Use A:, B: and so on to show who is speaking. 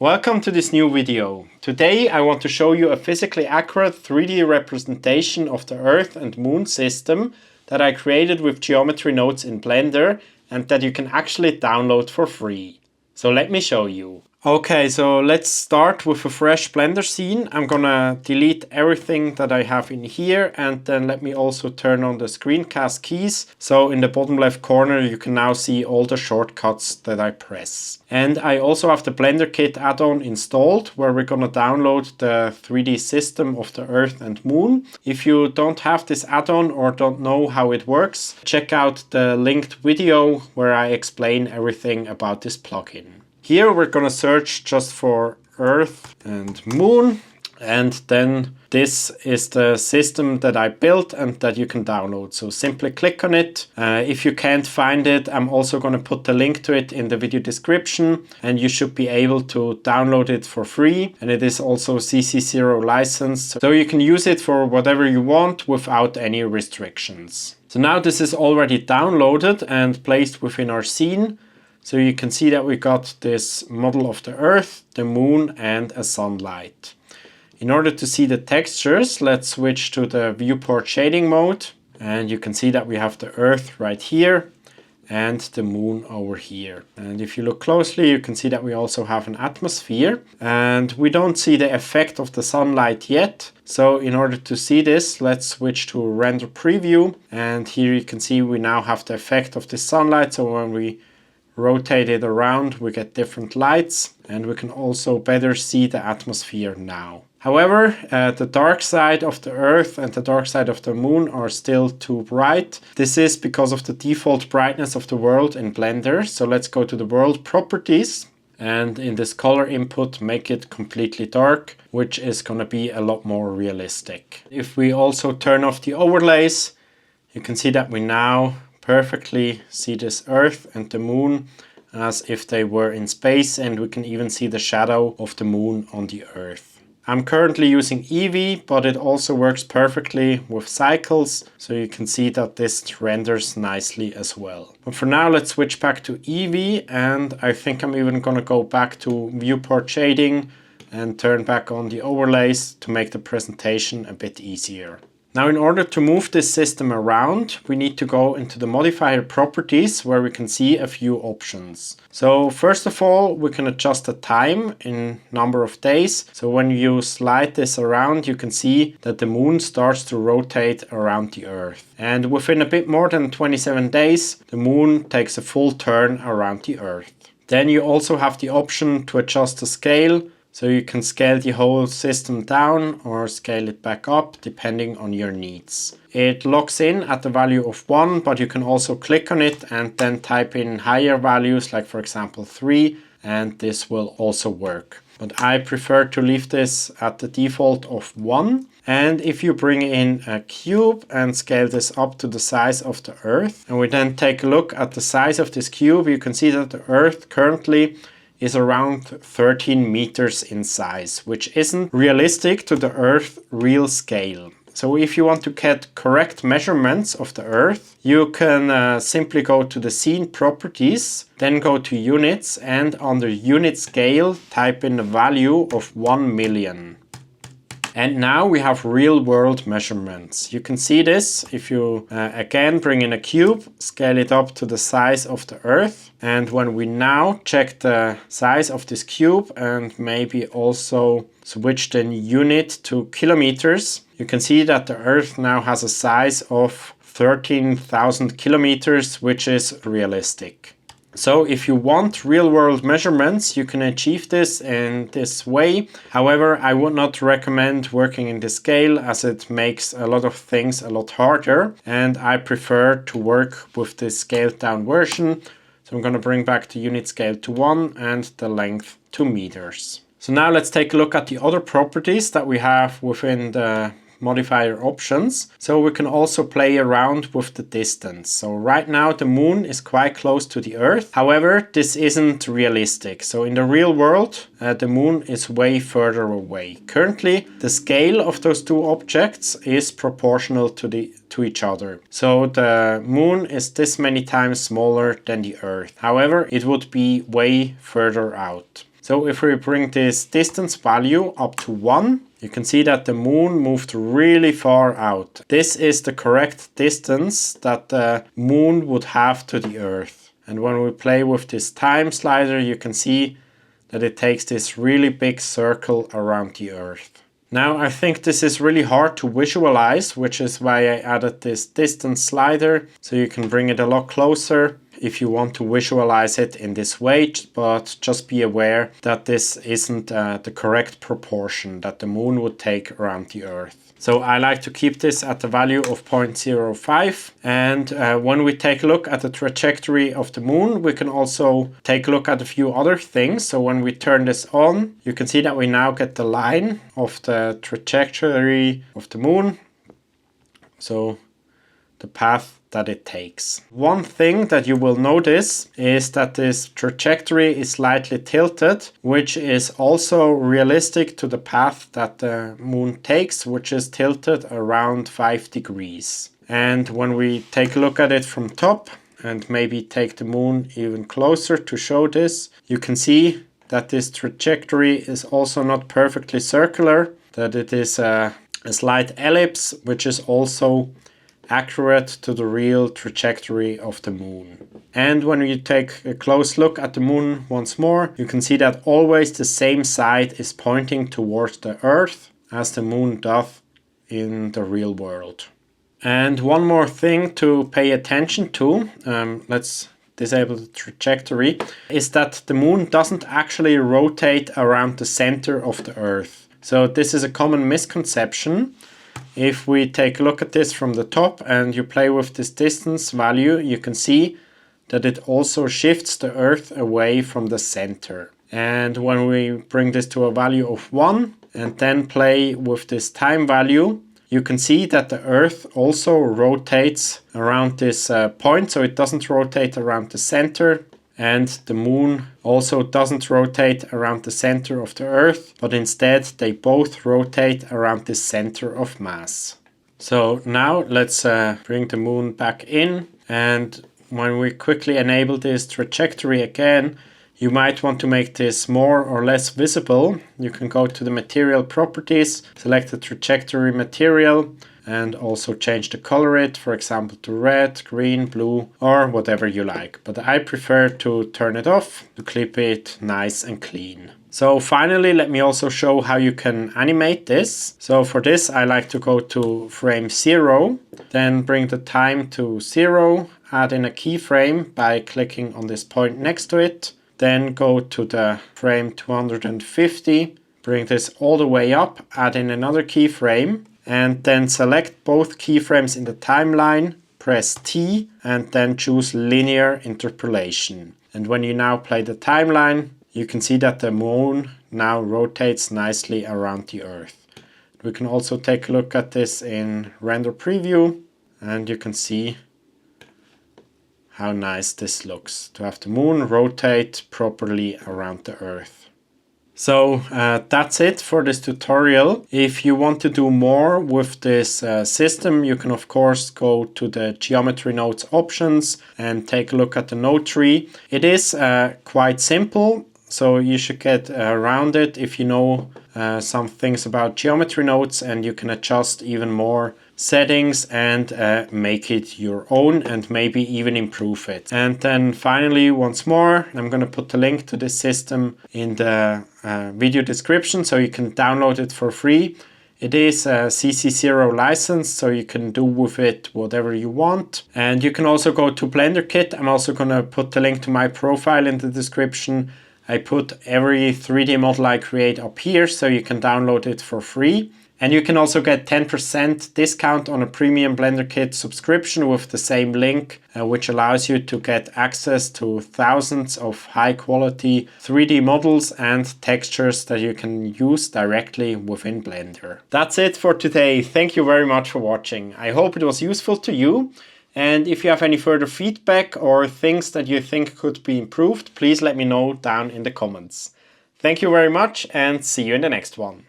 A: Welcome to this new video. Today I want to show you a physically accurate 3D representation of the Earth and Moon system that I created with geometry nodes in Blender and that you can actually download for free. So let me show you. Okay, so let's start with a fresh Blender scene. I'm gonna delete everything that I have in here, and then let me also turn on the screencast keys. So in the bottom left corner you can now see all the shortcuts that I press. And I also have the Blender Kit add-on installed, where we're gonna download the 3D system of the Earth and Moon. If you don't have this add-on or don't know how it works, check out the linked video where I explain everything about this plugin. Here we're gonna search just for Earth and Moon, and then this is the system that I built and that you can download. So simply click on it. If you can't find it, I'm also gonna put the link to it in the video description, and you should be able to download it for free. And it is also CC0 licensed, so you can use it for whatever you want without any restrictions. So now this is already downloaded and placed within our scene. So you can see that we got this model of the Earth, the Moon, and a sunlight. In order to see the textures, let's switch to the viewport shading mode. And you can see that we have the Earth right here and the Moon over here. And if you look closely, you can see that we also have an atmosphere. And we don't see the effect of the sunlight yet. So in order to see this, let's switch to render preview. And here you can see we now have the effect of the sunlight. So when we rotate it around, we get different lights, and we can also better see the atmosphere now. However, the dark side of the Earth and the dark side of the Moon are still too bright. This is because of the default brightness of the world in Blender. So let's go to the world properties, and in this color input make it completely dark, which is going to be a lot more realistic. If we also turn off the overlays, you can see that we now perfectly see this Earth and the Moon as if they were in space, and we can even see the shadow of the Moon on the Earth. I'm currently using Eevee, but it also works perfectly with cycles, so you can see that this renders nicely as well. But for now, let's switch back to Eevee, and I think I'm even gonna go back to viewport shading and turn back on the overlays to make the presentation a bit easier. Now, in order to move this system around, we need to go into the modifier properties, where we can see a few options. So first of all, we can adjust the time in number of days. So when you slide this around, you can see that the Moon starts to rotate around the Earth. And within a bit more than 27 days, the Moon takes a full turn around the Earth. Then you also have the option to adjust the scale. So you can scale the whole system down or scale it back up depending on your needs. It locks in at the value of 1, but you can also click on it and then type in higher values, like for example 3, and this will also work. But I prefer to leave this at the default of 1. And if you bring in a cube and scale this up to the size of the Earth, and we then take a look at the size of this cube, you can see that the Earth currently is around 13 meters in size, which isn't realistic to the Earth real scale. So if you want to get correct measurements of the Earth, you can simply go to the scene properties, then go to units, and under unit scale type in the value of 1 million. And now we have real world measurements. You can see this if you again bring in a cube, scale it up to the size of the Earth. And when we now check the size of this cube and maybe also switch the unit to kilometers, you can see that the Earth now has a size of 13,000 kilometers, which is realistic. So if you want real-world measurements, you can achieve this in this way. However, I would not recommend working in this scale, as it makes a lot of things a lot harder, and I prefer to work with this scaled down version. So I'm going to bring back the unit scale to 1 and the length to meters. So now let's take a look at the other properties that we have within the modifier options. So we can also play around with the distance. So right now the Moon is quite close to the Earth. However, this isn't realistic. So in the real world, the Moon is way further away. Currently, the scale of those two objects is proportional to each other. So the Moon is this many times smaller than the Earth. However, it would be way further out. So if we bring this distance value up to 1, you can see that the moon moved really far out. This is the correct distance that the moon would have to the Earth. And when we play with this time slider, you can see that it takes this really big circle around the Earth. Now I think this is really hard to visualize, which is why I added this distance slider, so you can bring it a lot closer if you want to visualize it in this way, but just be aware that this isn't the correct proportion that the moon would take around the Earth. So I like to keep this at the value of 0.05. And when we take a look at the trajectory of the moon, we can also take a look at a few other things. So when we turn this on, you can see that we now get the line of the trajectory of the moon. So the path that it takes. One thing that you will notice is that this trajectory is slightly tilted, which is also realistic to the path that the moon takes, which is tilted around 5 degrees. And when we take a look at it from top and maybe take the moon even closer to show this, you can see that this trajectory is also not perfectly circular, that it is a slight ellipse, which is also accurate to the real trajectory of the moon. And when you take a close look at the moon once more, you can see that always the same side is pointing towards the Earth as the moon does in the real world. And one more thing to pay attention to, let's disable the trajectory, is that the moon doesn't actually rotate around the center of the Earth. So this is a common misconception. If we take a look at this from the top and you play with this distance value, you can see that it also shifts the Earth away from the center. And when we bring this to a value of 1 and then play with this time value, you can see that the Earth also rotates around this point, so it doesn't rotate around the center. And the moon also doesn't rotate around the center of the Earth, but instead they both rotate around the center of mass. So now let's bring the moon back in, and when we quickly enable this trajectory again, you might want to make this more or less visible. You can go to the material properties, select the trajectory material, and also change the color it, for example, to red, green, blue, or whatever you like. But I prefer to turn it off to keep it nice and clean. So finally, let me also show how you can animate this. So for this, I like to go to frame 0, then bring the time to 0, add in a keyframe by clicking on this point next to it, then go to the frame 250, bring this all the way up, add in another keyframe, and then select both keyframes in the timeline, press T, and then choose linear interpolation. And when you now play the timeline, you can see that the moon now rotates nicely around the Earth. We can also take a look at this in render preview, and you can see how nice this looks to have the moon rotate properly around the Earth. So that's it for this tutorial. If you want to do more with this system, you can of course go to the geometry nodes options and take a look at the node tree. It is quite simple, so you should get around it if you know some things about geometry nodes, and you can adjust even more settings and make it your own and maybe even improve it. And then finally, once more, I'm going to put the link to this system in the video description so you can download it for free. It is a CC0 license, so you can do with it whatever you want. And you can also go to BlenderKit. I'm also going to put the link to my profile in the description. I put every 3D model I create up here, so you can download it for free. And you can also get 10% discount on a premium BlenderKit subscription with the same link, which allows you to get access to thousands of high quality 3D models and textures that you can use directly within Blender. That's it for today. Thank you very much for watching. I hope it was useful to you. And if you have any further feedback or things that you think could be improved, please let me know down in the comments. Thank you very much and see you in the next one.